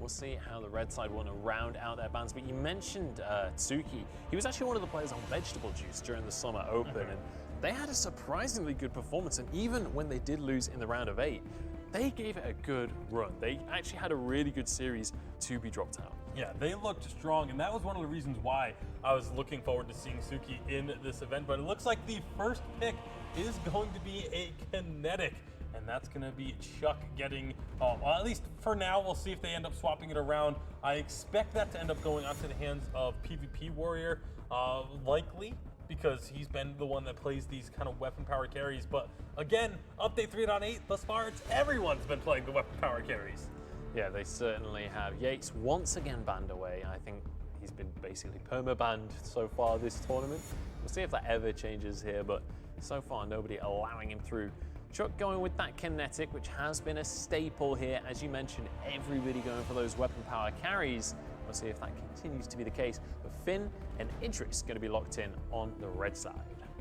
We'll see how the red side want to round out their bans. But you mentioned Tsuki. He was actually one of the players on Vegetable Juice during the Summer Open, and they had a surprisingly good performance. And even when they did lose in the round of 8, they gave it a good run. They actually had a really good series to be dropped out. Yeah, they looked strong, and that was one of the reasons why I was looking forward to seeing Tsuki in this event. But it looks like the first pick is going to be a XenoTek, and that's going to be Chuck getting, well, at least for now, we'll see if they end up swapping it around. I expect that to end up going onto the hands of PvP Warrior, likely, because he's been the one that plays these kind of weapon power carries. But again, update 3.8, thus far, everyone's been playing the weapon power carries. Yeah, they certainly have. Yates once again banned away. I think he's been basically perma-banned so far this tournament. We'll see if that ever changes here, but so far nobody allowing him through. Chuck going with that XenoTek, which has been a staple here. As you mentioned, everybody going for those weapon power carries. We'll see if that continues to be the case. But Finn and Idris going to be locked in on the red side.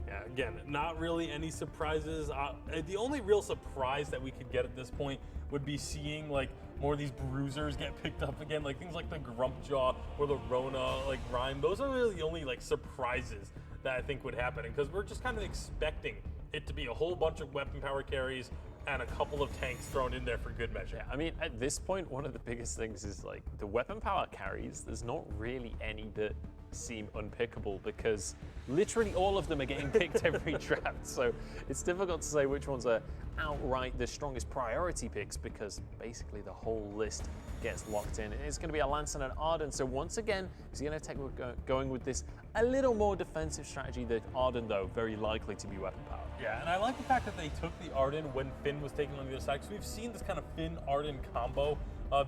Yeah, again, not really any surprises. The only real surprise that we could get at this point would be seeing like more of these bruisers get picked up again, like things like the Grumpjaw or the Rona, like Rhyme. Those are really the only like surprises that I think would happen, because we're just kind of expecting it to be a whole bunch of weapon power carries and a couple of tanks thrown in there for good measure. Yeah, I mean, at this point, one of the biggest things is like the weapon power carries. There's not really any that seem unpickable, because literally all of them are getting picked every draft. So it's difficult to say which ones are outright the strongest priority picks, because basically the whole list gets locked in. It's going to be a Lance and an Arden. So once again, XenoTek were going with this a little more defensive strategy. The Arden, though, very likely to be weapon power. Yeah, and I like the fact that they took the Arden when Finn was taking on the other side, because we've seen this kind of Finn-Arden combo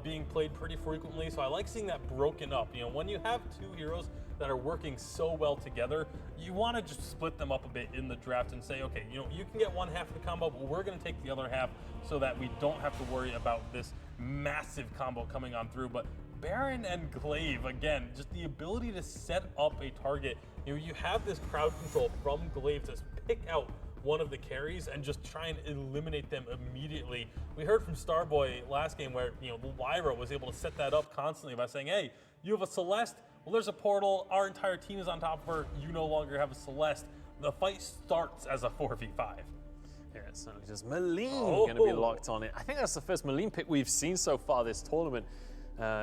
being played pretty frequently. So I like seeing that broken up. You know, when you have two heroes that are working so well together, you want to just split them up a bit in the draft and say, okay, you know, you can get one half of the combo, but we're going to take the other half so that we don't have to worry about this massive combo coming on through. But Baron and Glaive, again, just the ability to set up a target. You know, you have this crowd control from Glaive to pick out one of the carries and just try and eliminate them immediately. We heard from Starboy last game where, you know, Lyra was able to set that up constantly by saying, hey, you have a Celeste, well, there's a portal, our entire team is on top of her, you no longer have a Celeste. The fight starts as a 4v5. Yeah, it certainly does. Maline going to be locked on it. I think that's the first Maline pick we've seen so far this tournament.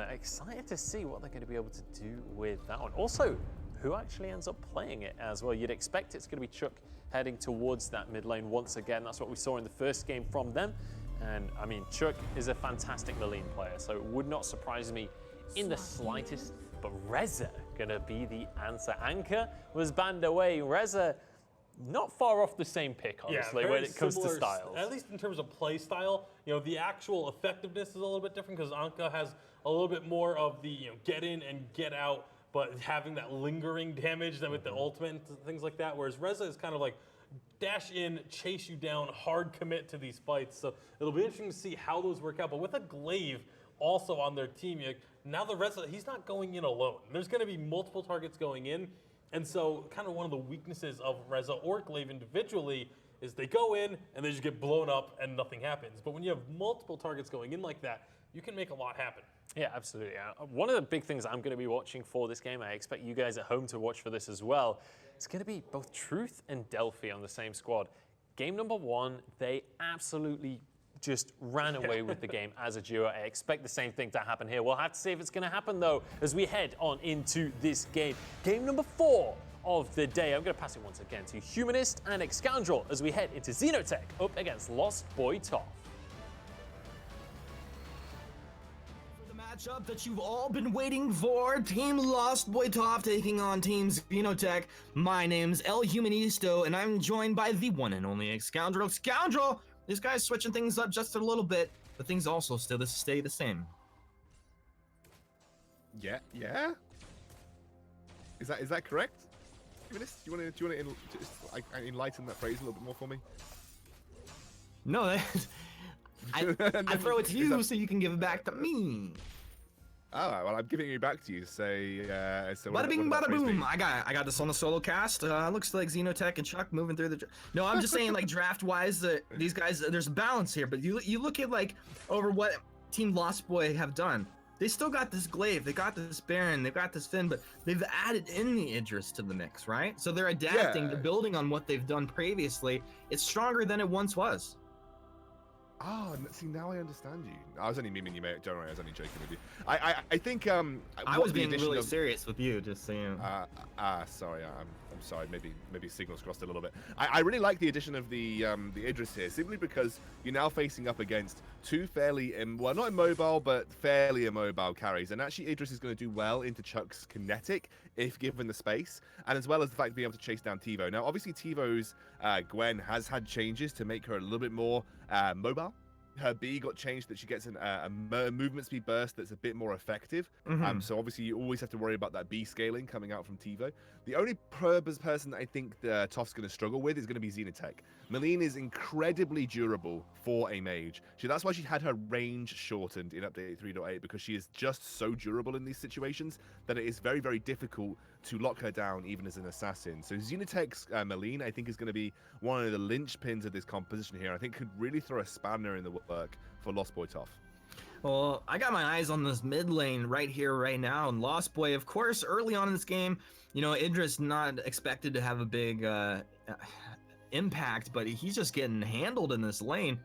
Excited to see what they're going to be able to do with that one. Also, who actually ends up playing it as well? You'd expect it's going to be Chuck heading towards that mid lane once again. That's what we saw in the first game from them. And I mean, Chuck is a fantastic Maline player, so it would not surprise me in the slightest. But Reza gonna be the answer. Anchor was banned away. Reza, not far off the same pick, honestly, when it comes to styles. At least in terms of play style, you know, the actual effectiveness is a little bit different, because Anka has a little bit more of the, you know, get in and get out, but having that lingering damage than with the ultimate and things like that. Whereas Reza is kind of like dash in, chase you down, hard commit to these fights. So it'll be interesting to see how those work out. But with a Glaive also on their team, now the Reza, he's not going in alone. There's going to be multiple targets going in. And so kind of one of the weaknesses of Reza or Glaive individually is they go in and they just get blown up and nothing happens. But when you have multiple targets going in like that, you can make a lot happen. Yeah, absolutely. One of the big things I'm going to be watching for this game, I expect you guys at home to watch for this as well, it's going to be both Truth and Delphi on the same squad. Game number 1, they absolutely just ran away with the game as a duo. I expect the same thing to happen here. We'll have to see if it's going to happen, though, as we head on into this game. Game number 4 of the day. I'm going to pass it once again to Humanist and Excoundrel as we head into XenoTek up against LostBoyToph. Matchup that you've all been waiting for. Team LostBoyToph taking on Team XenoTek. My name's El Humanisto, and I'm joined by the one and only Excoundrel. Excoundrel! This guy's switching things up just a little bit, but things also still stay the same. Yeah. Is that correct? Humanist, do you want to enlighten that phrase a little bit more for me? No, I throw it to you so you can give it back to me. All right, well, I'm giving it back to you. So bada bing, bada boom. I got this on the solo cast. Looks like XenoTek and Chuck moving through the. No, I'm just saying, like, draft wise, these guys, there's a balance here. But you look at like over what Team LostBoy have done. They still got this Glaive, they got this Baron, they've got this Finn, but they've added in the Idris to the mix, right? So they're adapting, they're building on what they've done previously. It's stronger than it once was. Oh, see, now I understand you. I was only memeing you, mate. Don't worry, I was only joking with you. I think I was being really serious with you, just so you know. Sorry, I'm sorry. Maybe signals crossed a little bit. I really like the addition of the Idris here, simply because you're now facing up against two fairly, well, not immobile, but fairly immobile carries. And actually, Idris is going to do well into Chuck's kinetic if given the space, and as well as the fact of being able to chase down TiVo. Now, obviously, TiVo's Gwen has had changes to make her a little bit more mobile. Her B got changed that she gets a movement speed burst that's a bit more effective. So obviously you always have to worry about that B scaling coming out from TiVo. The only person I think Toph's going to struggle with is going to be XenoTek. Meline is incredibly durable for a mage. That's why she had her range shortened in update 3.8, because she is just so durable in these situations that it is very, very difficult to lock her down even as an assassin. So XenoTek's Meline, I think, is going to be one of the linchpins of this composition here. I think could really throw a spanner in the work for LostBoyToph. Well, I got my eyes on this mid lane right here, right now, and Lost Boy, of course, early on in this game, you know, Idris not expected to have a big impact, but he's just getting handled in this lane.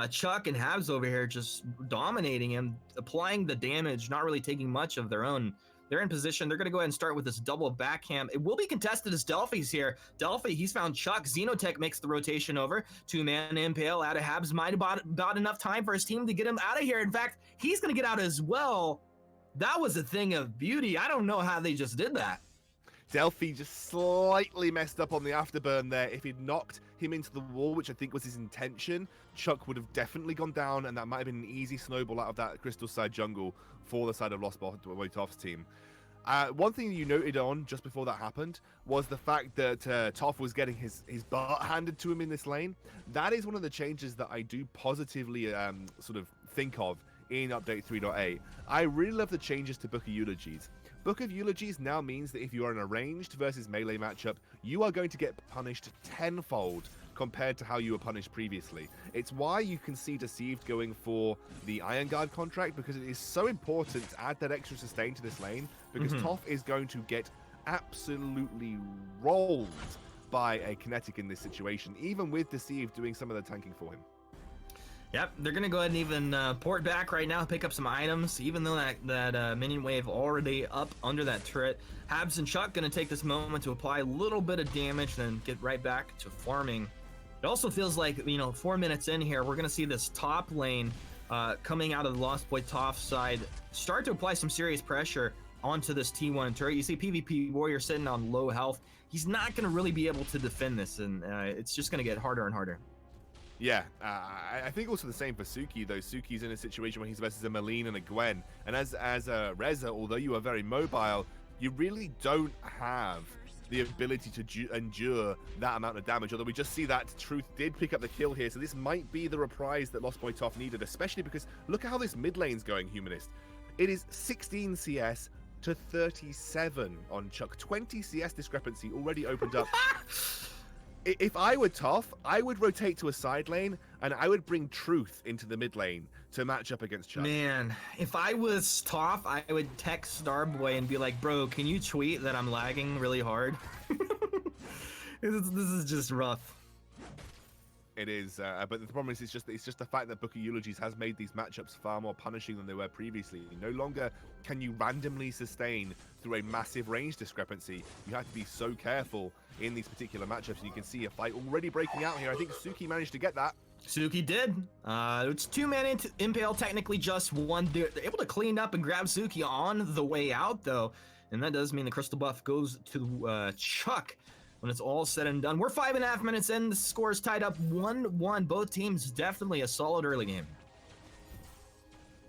Chuck and Habs over here just dominating him, applying the damage, not really taking much of their own. They're in position. They're going to go ahead and start with this double backhand. It will be contested as Delphi's here. Delphi, he's found Chuck. XenoTek makes the rotation over. Two-man impale out of Habs. Might have about enough time for his team to get him out of here. In fact, he's going to get out as well. That was a thing of beauty. I don't know how they just did that. Delphi just slightly messed up on the afterburn there. If he'd knocked him into the wall, which I think was his intention, Chuck would have definitely gone down, and that might have been an easy snowball out of that crystal side jungle for the side of LostBoyToph's team. One thing you noted on just before that happened was the fact that Toph was getting his butt handed to him in this lane. That is one of the changes that I do positively sort of think of in update 3.8. I really love the changes to Book of Eulogies. Book of Eulogies now means that if you are in a ranged versus melee matchup, you are going to get punished tenfold compared to how you were punished previously. It's why you can see Deceived going for the Iron Guard contract, because it is so important to add that extra sustain to this lane, because Toph is going to get absolutely rolled by a kinetic in this situation, even with Deceived doing some of the tanking for him. Yep, they're going to go ahead and even port back right now, pick up some items, even though that minion wave already up under that turret. Habs and Chuck going to take this moment to apply a little bit of damage, then get right back to farming. It also feels like, you know, 4 minutes in here, we're going to see this top lane coming out of the LostBoyToph side start to apply some serious pressure onto this T1 turret. You see PvP Warrior sitting on low health. He's not going to really be able to defend this, and it's just going to get harder and harder. Yeah, I think also the same for Suki, though. Suki's in a situation where he's versus a Meline and a Gwen. And as a Reza, although you are very mobile, you really don't have the ability to endure that amount of damage. Although we just see that Truth did pick up the kill here. So this might be the reprise that LostBoyToph needed, especially because look at how this mid lane's going, Humanist. It is 16 CS to 37 on Chuck. 20 CS discrepancy already opened up. If I were Toph, I would rotate to a side lane, and I would bring Truth into the mid lane to match up against Chuck. Man, if I was Toph, I would text Starboy and be like, bro, can you tweet that I'm lagging really hard? This is just rough. It is, but the problem is it's just the fact that Book of Eulogies has made these matchups far more punishing than they were previously. No longer can you randomly sustain through a massive range discrepancy. You have to be so careful in these particular matchups, and you can see a fight already breaking out here. I think Suki managed to get that. Suki did. It's two-man impale, technically just one. They're able to clean up and grab Suki on the way out, though, and that does mean the crystal buff goes to Chuck. When it's all said and done, we're 5.5 minutes in. The score is tied up 1-1. Both teams definitely a solid early game.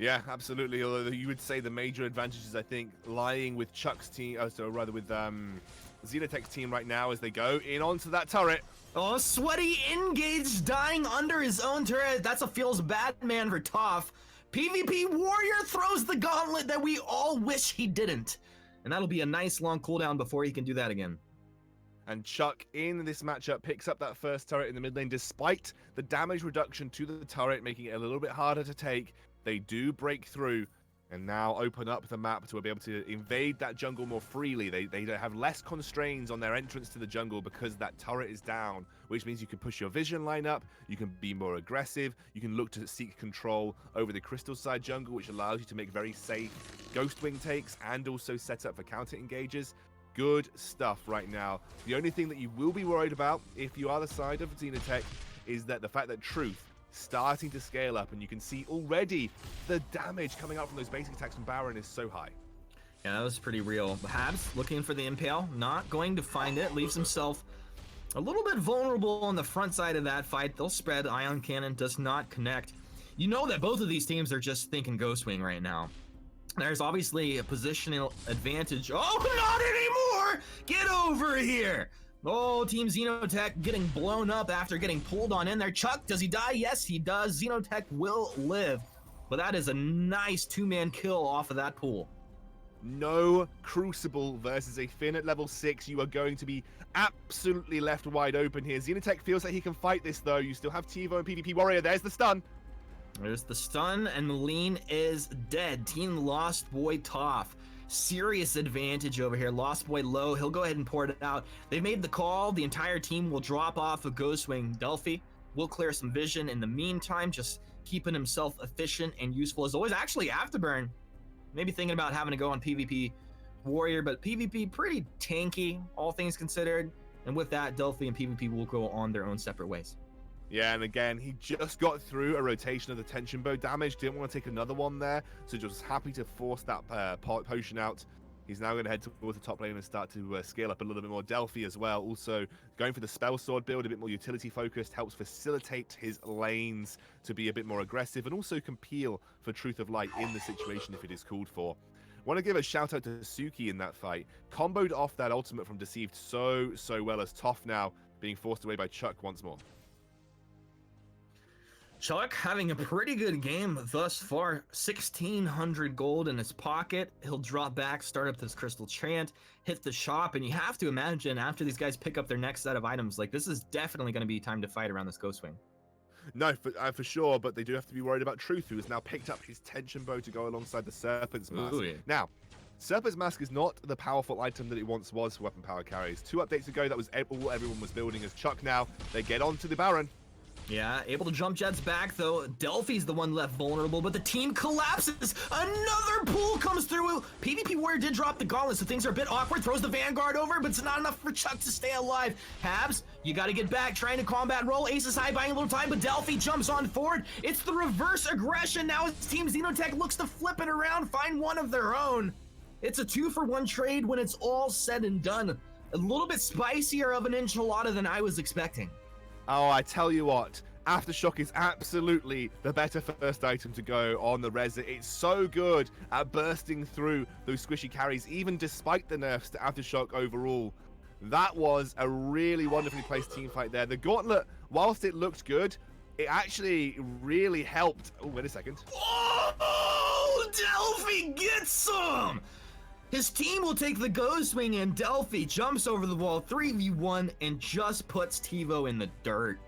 Yeah, absolutely. Although you would say the major advantages, I think, lying with Chuck's team, so rather with XenoTek's team right now as they go in onto that turret. Oh, Sweaty engaged, dying under his own turret. That's a feels bad man for Toph. PvP Warrior throws the gauntlet that we all wish he didn't. And that'll be a nice long cooldown before he can do that again. And Chuck in this matchup picks up that first turret in the mid lane, despite the damage reduction to the turret, making it a little bit harder to take. They do break through, and now open up the map to be able to invade that jungle more freely. They have less constraints on their entrance to the jungle because that turret is down, which means you can push your vision line up, you can be more aggressive, you can look to seek control over the crystal side jungle, which allows you to make very safe ghost wing takes and also set up for counter engages. Good stuff right now. The only thing that you will be worried about if you are the side of XenoTek is that the fact that Truth starting to scale up, and you can see already the damage coming out from those basic attacks from Baron is so high. Yeah, that was pretty real. Habs looking for the impale, not going to find it, leaves himself a little bit vulnerable on the front side of that fight. They'll spread, Ion Cannon does not connect. You know that both of these teams are just thinking Ghostwing right now. There's obviously a positional advantage. Oh, not anymore! Get over here! Oh, Team XenoTek getting blown up after getting pulled on in there. Chuck, does he die? Yes, he does. XenoTek will live. But that is a nice two-man kill off of that pool. No Crucible versus a Finn at level 6. You are going to be absolutely left wide open here. XenoTek feels like he can fight this, though. You still have TiVo and PvP Warrior. There's the stun. There's the stun, and Maleen is dead. Team LostBoyToph. Serious advantage over here. Lost Boy low. He'll go ahead and pour it out. They've made the call. The entire team will drop off a Ghostwing. Delphi will clear some vision in the meantime, just keeping himself efficient and useful as always. Actually, Afterburn, maybe thinking about having to go on PvP Warrior, but PvP pretty tanky, all things considered. And with that, Delphi and PvP will go on their own separate ways. Yeah, and again, he just got through a rotation of the tension bow damage. Didn't want to take another one there, so just happy to force that potion out. He's now going to head towards the top lane and start to scale up a little bit more. Delphi as well, also going for the spell sword build, a bit more utility focused, helps facilitate his lanes to be a bit more aggressive, and also can peel for Truth of Light in the situation if it is called for. Want to give a shout out to Suki in that fight. Comboed off that ultimate from Deceived so well, as Toph now being forced away by Chuck once more. Chuck having a pretty good game thus far. 1,600 gold in his pocket. He'll drop back, start up this Crystal Chant, hit the shop, and you have to imagine after these guys pick up their next set of items, like this is definitely going to be time to fight around this Ghostwing. No, for sure, but they do have to be worried about Truth, who has now picked up his tension bow to go alongside the Serpent's Mask. Ooh, yeah. Now, Serpent's Mask is not the powerful item that it once was for weapon power carries. 2 updates ago, that was all everyone was building as Chuck now. They get on to the Baron. Yeah, able to jump jets back though. Delphi's the one left vulnerable, but the team collapses. Another pool comes through. PvP Warrior did drop the gauntlet, so things are a bit awkward. Throws the Vanguard over, but it's not enough for Chuck to stay alive. Habs, you got to get back, trying to combat roll. Ace is high, buying a little time, but Delphi jumps on forward. It's the reverse aggression. Now his team XenoTek looks to flip it around, find one of their own. It's a 2-for-1 trade when it's all said and done. A little bit spicier of an enchilada than I was expecting. Oh, I tell you what, Aftershock is absolutely the better first item to go on the Reza. It's so good at bursting through those squishy carries, even despite the nerfs to Aftershock overall. That was a really wonderfully placed team fight there. The Gauntlet, whilst it looked good, it actually really helped. Oh, wait a second. Oh, Delphi gets some! His team will take the Ghostwing, and Delphi jumps over the wall 3v1 and just puts TiVo in the dirt.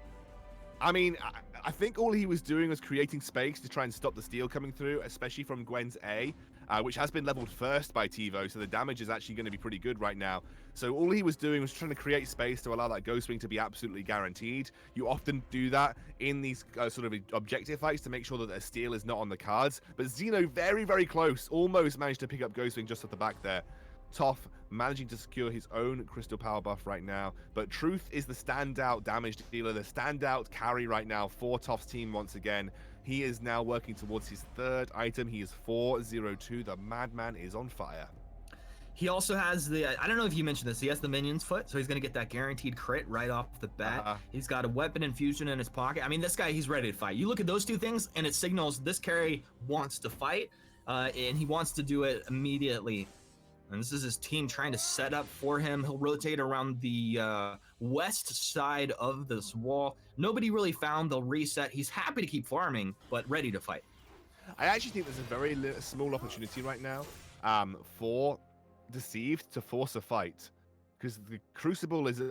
I mean, I think all he was doing was creating space to try and stop the steal coming through, especially from Gwen's A, which has been leveled first by TiVo, so the damage is actually going to be pretty good right now. So all he was doing was trying to create space to allow that Ghostwing to be absolutely guaranteed. You often do that in these sort of objective fights to make sure that a steal is not on the cards. But Xeno very, very close, almost managed to pick up Ghostwing just at the back there. Toph managing to secure his own crystal power buff right now, but Truth is the standout damage dealer, the standout carry right now for Toph's team once again. He is now working towards his third item. He is 402. The madman is on fire. He also has the, I don't know if you mentioned this, he has the Minion's Foot, so he's going to get that guaranteed crit right off the bat. He's got a weapon infusion in his pocket. I mean, this guy, he's ready to fight. You look at those two things, and it signals this carry wants to fight, and he wants to do it immediately. And this is his team trying to set up for him. He'll rotate around the west side of this wall. Nobody really found. They'll reset. He's happy to keep farming, but ready to fight. I actually think there's a very small opportunity right now for Deceived to force a fight. because the Crucible is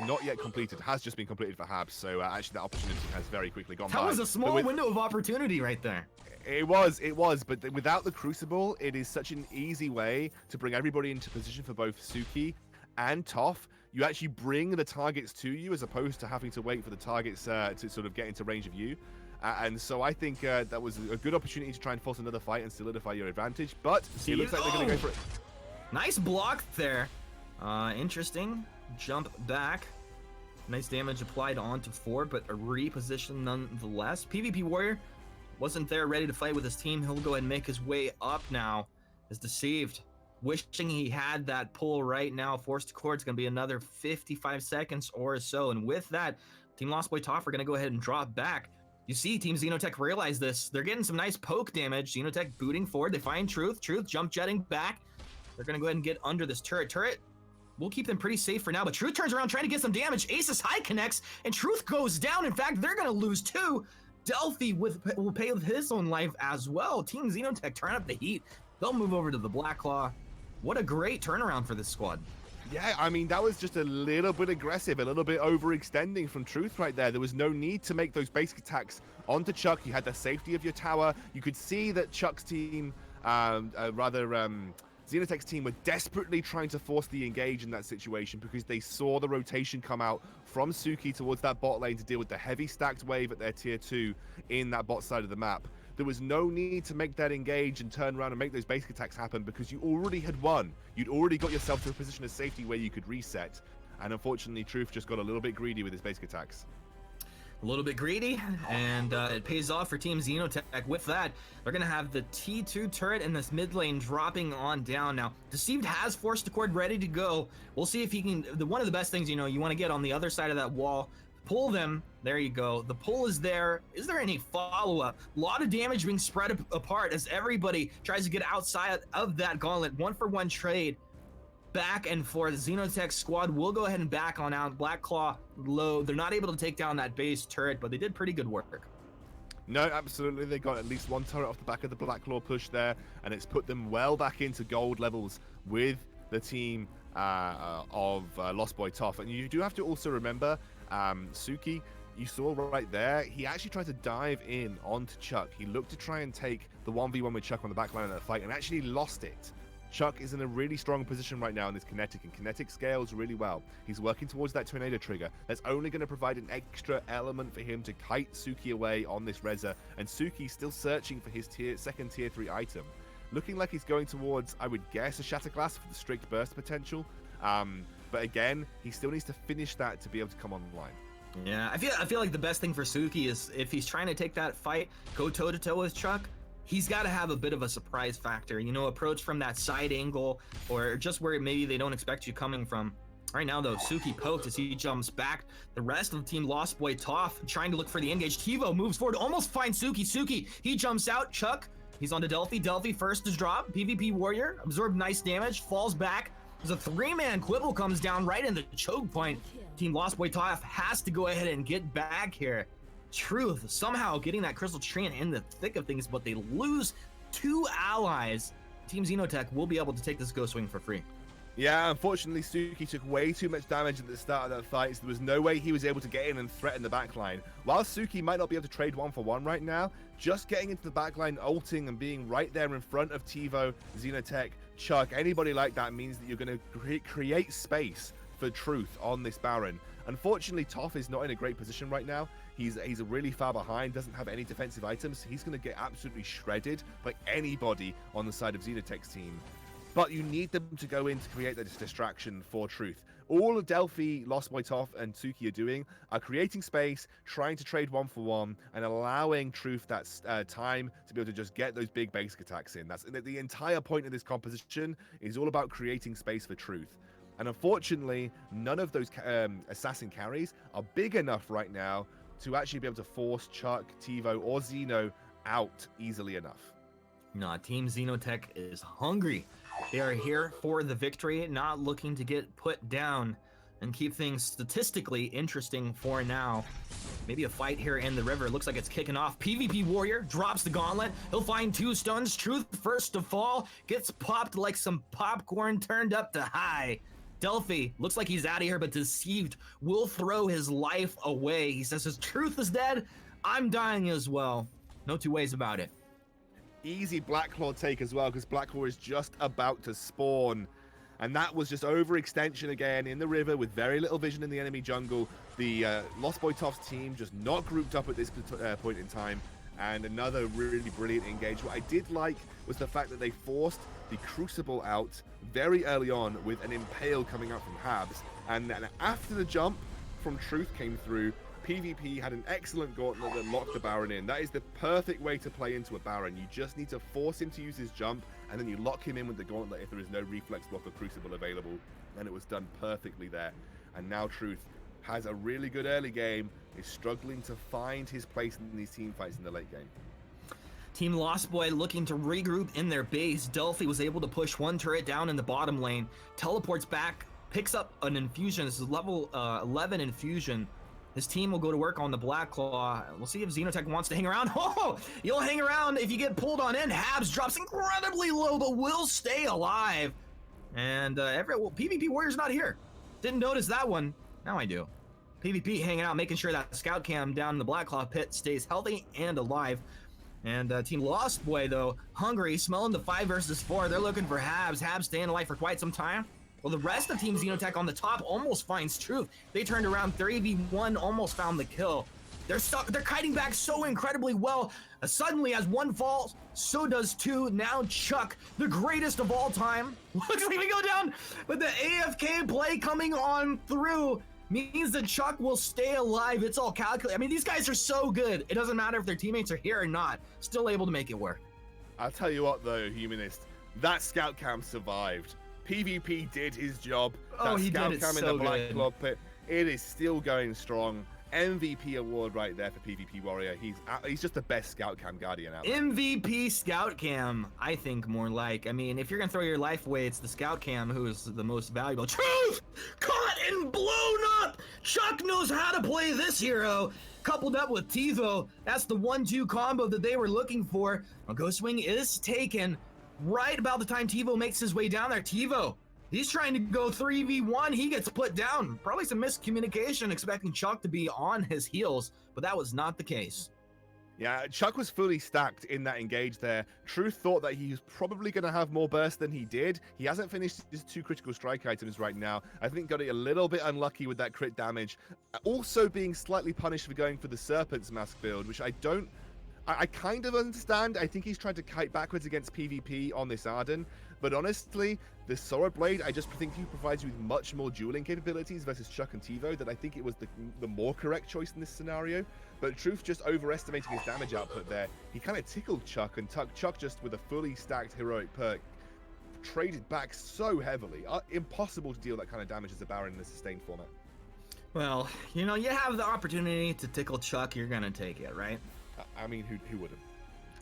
not yet completed, has just been completed for Habs, so actually that opportunity has very quickly gone by. That was a small window of opportunity right there. It was, but without the Crucible, it is such an easy way to bring everybody into position for both Suki and Toph. You actually bring the targets to you as opposed to having to wait for the targets to sort of get into range of you. And so I think that was a good opportunity to try and force another fight and solidify your advantage, but it looks like they're going to go for it. Nice block there. Interesting. Jump back. Nice damage applied onto 4, but a reposition nonetheless. PvP Warrior wasn't there ready to fight with his team. He'll go ahead and make his way up now. Is deceived. Wishing he had that pull right now. Forced to core. It's going to be another 55 seconds or so. And with that, Team LostBoyToph are going to go ahead and drop back. You see Team XenoTek realize this. They're getting some nice poke damage. XenoTek booting forward. They find Truth. Truth jump jetting back. They're going to go ahead and get under this turret. Turret will keep them pretty safe for now, but Truth turns around trying to get some damage. Aces high connects, and Truth goes down. In fact, they're going to lose 2. Delphi will pay with his own life as well. Team XenoTek turn up the heat. They'll move over to the Black Claw. What a great turnaround for this squad. Yeah, I mean, that was just a little bit aggressive, a little bit overextending from Truth right there. There was no need to make those basic attacks onto Chuck. You had the safety of your tower. You could see that Chuck's team, XenoTek's team were desperately trying to force the engage in that situation because they saw the rotation come out from Suki towards that bot lane to deal with the heavy stacked wave at their tier 2 in that bot side of the map. There was no need to make that engage and turn around and make those basic attacks happen because you already had won. You'd already got yourself to a position of safety where you could reset. And unfortunately, Truth just got a little bit greedy with his basic attacks. A little bit greedy, and it pays off for Team XenoTek. With that, they're going to have the T2 turret in this mid lane dropping on down. Now, Deceived has Force to Cord ready to go. We'll see if he can... One of the best things, you want to get on the other side of that wall. Pull them. There you go. The pull is there. Is there any follow-up? A lot of damage being spread apart as everybody tries to get outside of that gauntlet. 1-for-1 trade. Back and forth. XenoTek squad will go ahead and back on out. Black Claw low. They're not able to take down that base turret, but they did pretty good work. No, absolutely. They got at least one turret off the back of the Black Claw push there, and it's put them well back into gold levels with the team of LostBoyToph. And you do have to also remember, Suki, you saw right there, he actually tried to dive in onto Chuck. He looked to try and take the 1v1 with Chuck on the backline of that fight and actually lost it. Chuck is in a really strong position right now in this kinetic, and kinetic scales really well. He's working towards that tornado trigger. That's only going to provide an extra element for him to kite Suki away on this Reza, and Suki's still searching for his second tier 3 item. Looking like he's going towards, I would guess, a Shatterglass for the strict burst potential. But again, he still needs to finish that to be able to come online. Yeah, I feel like the best thing for Suki is if he's trying to take that fight, go toe-to-toe with Chuck, he's got to have a bit of a surprise factor, approach from that side angle or just where maybe they don't expect you coming from. Right now, though, Suki poked as he jumps back. The rest of the team, LostBoyToph, trying to look for the engage. TiVo moves forward, almost finds Suki. Suki, he jumps out. Chuck, he's onto Delphi. Delphi first to drop. PvP Warrior, absorbed nice damage, falls back. There's a 3-man Quibble comes down right in the choke point. Team LostBoyToph has to go ahead and get back here. Truth somehow getting that Crystal Treant in the thick of things, but they lose 2 allies. Team XenoTek will be able to take this Ghost Wing for free. Yeah, unfortunately, Suki took way too much damage at the start of that fight, so there was no way he was able to get in and threaten the backline. While Suki might not be able to trade 1-for-1 right now, just getting into the backline, ulting, and being right there in front of TiVo, XenoTek, Chuck, anybody like that means that you're going to create space for Truth on this Baron. Unfortunately, Toph is not in a great position right now. He's really far behind, doesn't have any defensive items. He's going to get absolutely shredded by anybody on the side of XenoTek's team. But you need them to go in to create this distraction for Truth. All of Delphi, LostBoyToph, and Suki are doing are creating space, trying to trade 1-for-1, and allowing Truth that time to be able to just get those big basic attacks in. That's the entire point of this composition is all about creating space for Truth. And unfortunately, none of those assassin carries are big enough right now to actually be able to force Chuck, TiVo, or Xeno out easily enough. No, Team XenoTek is hungry. They are here for the victory, not looking to get put down and keep things statistically interesting for now. Maybe a fight here in the river. Looks like it's kicking off. PvP Warrior drops the gauntlet. He'll find 2 stuns. Truth first to fall. Gets popped like some popcorn turned up to high. Delphi looks like he's out of here, but Deceived will throw his life away. He says his truth is dead. I'm dying as well. No two ways about it. Easy Black Claw take as well, because Black Claw is just about to spawn. And that was just overextension again in the river with very little vision in the enemy jungle. The LostBoyToph's team just not grouped up at this point in time. And another really brilliant engage. What I did like was the fact that they forced the Crucible out very early on with an Impale coming out from Habs. And then after the jump from Truth came through, PvP had an excellent gauntlet that locked the Baron in. That is the perfect way to play into a Baron. You just need to force him to use his jump, and then you lock him in with the gauntlet if there is no reflex block or Crucible available. And it was done perfectly there. And now Truth has a really good early game, is struggling to find his place in these team fights in the late game. Team Lost Boy looking to regroup in their base. Delphi was able to push one turret down in the bottom lane, teleports back, picks up an infusion. This is level 11 infusion. His team will go to work on the Black Claw. We'll see if XenoTek wants to hang around. Oh, you'll hang around if you get pulled on in. Habs drops incredibly low, but will stay alive. And PvP Warrior's not here. Didn't notice that one. Now I do. PvP hanging out, making sure that scout cam down in the Black Claw pit stays healthy and alive. And Team Lost Boy, though, hungry, smelling the 5 versus 4. They're looking for Habs. Habs staying alive for quite some time. Well, the rest of Team XenoTek on the top almost finds Truth. They turned around 3v1, almost found the kill. They're stuck. They're kiting back so incredibly well. Suddenly, as one falls, so does two. Now Chuck, the greatest of all time, looks like we go down. But the AFK play coming on through means that Chuck will stay alive. It's all calculated. I mean, these guys are so good. It doesn't matter if their teammates are here or not. Still able to make it work. I'll tell you what, though, Humanist, that scout cam survived. PvP did his job. Oh, that he scout did it cam so in the Black good. Claw pit, it is still going strong. MVP award right there for PvP Warrior. He's just the best scout cam guardian out there. MVP scout cam, I think more like. I mean, if you're gonna throw your life away, it's the scout cam who is the most valuable. Truth! Caught and blown up! Chuck knows how to play this hero. Coupled up with TiVo, that's the 1-2 combo that they were looking for. A Ghost Wing is taken right about the time TiVo makes his way down there. TiVo, he's trying to go 3v1. He gets put down. Probably some miscommunication, expecting Chuck to be on his heels, but that was not the case. Yeah, Chuck was fully stacked in that engage there. Truth thought that he was probably going to have more burst than he did. He hasn't finished his 2 critical strike items right now. I think got it a little bit unlucky with that crit damage. Also being slightly punished for going for the Serpent's Mask build, which I kind of understand. I think he's trying to kite backwards against PvP on this Arden. But honestly, the Sword Blade, I just think he provides you with much more dueling capabilities versus Chuck and TiVo, that I think it was the more correct choice in this scenario. But Truth just overestimating his damage output there. He kind of tickled Chuck, and Chuck just with a fully stacked heroic perk traded back so heavily. Impossible to deal that kind of damage as a Baron in a sustained format. Well, you know, you have the opportunity to tickle Chuck, you're gonna take it, right? I mean, who wouldn't?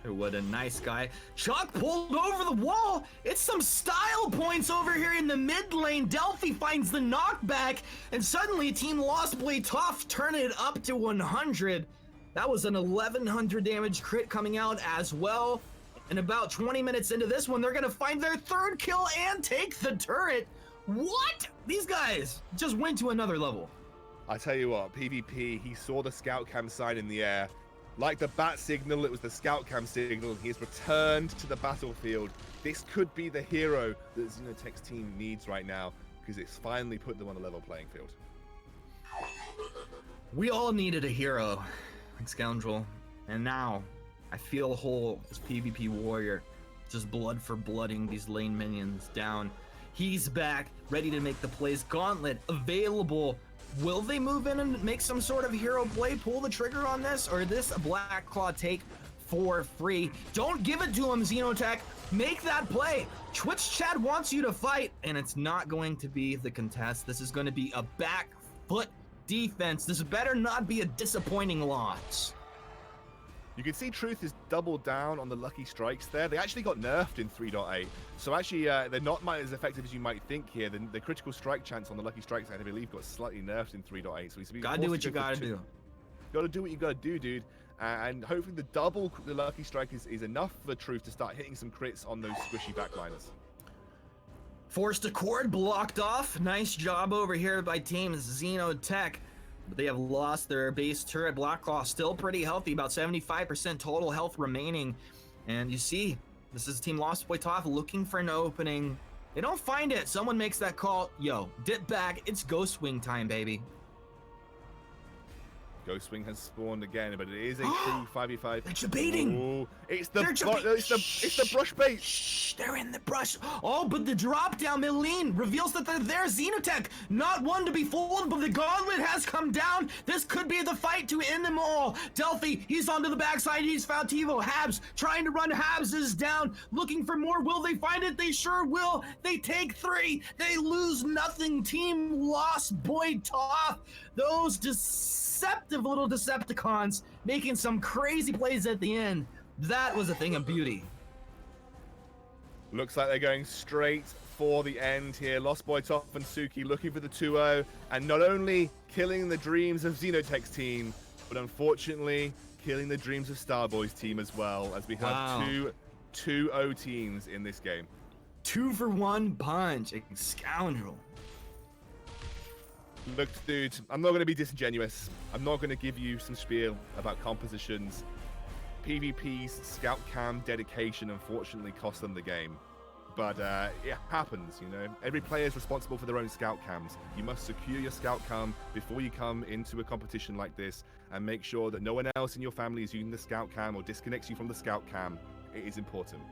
What a nice guy. Chuck pulled over the wall. It's some style points over here in the mid lane. Delphi finds the knockback, and suddenly Team LostBoyToph turn it up to 100. That was an 1100 damage crit coming out as well. And about 20 minutes into this one, they're gonna find their 3rd kill and take the turret. What? These guys just went to another level. I tell you what, PvP, he saw the scout cam sign in the air. Like the bat signal, it was the scout cam signal. He has returned to the battlefield. This could be the hero that XenoTek's team needs right now, because it's finally put them on a level playing field. We all needed a hero, like Scoundrel, and now I feel whole as PvP Warrior, just blood for blooding these lane minions down. He's back, ready to make the plays. Gauntlet available. Will they move in and make some sort of hero play, pull the trigger on this, or this a Black Claw take for free? Don't give it to him, XenoTek. Make that play. Twitch chat wants you to fight, and it's not going to be the contest. This is going to be a back foot defense. This better not be a disappointing loss. You can see Truth is doubled down on the lucky strikes there. They actually got nerfed in 3.8, so actually they're not as effective as you might think here. The critical strike chance on the lucky strikes, I believe, got slightly nerfed in 3.8. So he's gotta do what you gotta do. Gotta do what you gotta do, dude. And hopefully the lucky strike is enough for Truth to start hitting some crits on those squishy backliners. Forced accord blocked off. Nice job over here by Team XenoTek. But they have lost their base turret. Blackclaw still pretty healthy, about 75% total health remaining. And you see, this is Team LostBoyToph looking for an opening. They don't find it. Someone makes that call. Yo, dip back. It's Ghost Wing time, baby. Ghost Wing has spawned again, but it is a true 5v5. They're debating. Ooh, it's the brush bait. Shh, they're in the brush. Oh, but the drop down, Milene reveals that they're there. XenoTek, not one to be fooled, but the gauntlet has come down. This could be the fight to end them all. Delphi, he's onto the backside. He's found Tivo. Habs trying to run. Habs is down, looking for more. Will they find it? They sure will. They take 3. They lose nothing. Team LostBoyToph. Those deceptive little Decepticons making some crazy plays at the end. That was a thing of beauty. Looks like they're going straight for the end here. LostBoyToph and Suki looking for the 2-0, and not only killing the dreams of XenoTek's team, but unfortunately killing the dreams of Starboy's team as well, as we have two 2-0 teams in this game. 2-for-1 punch, a scoundrel. Look, dude, I'm not going to be disingenuous. I'm not going to give you some spiel about compositions. PvP's scout cam dedication unfortunately cost them the game. But it happens, you know. Every player is responsible for their own scout cams. You must secure your scout cam before you come into a competition like this, and make sure that no one else in your family is using the scout cam or disconnects you from the scout cam. It is important.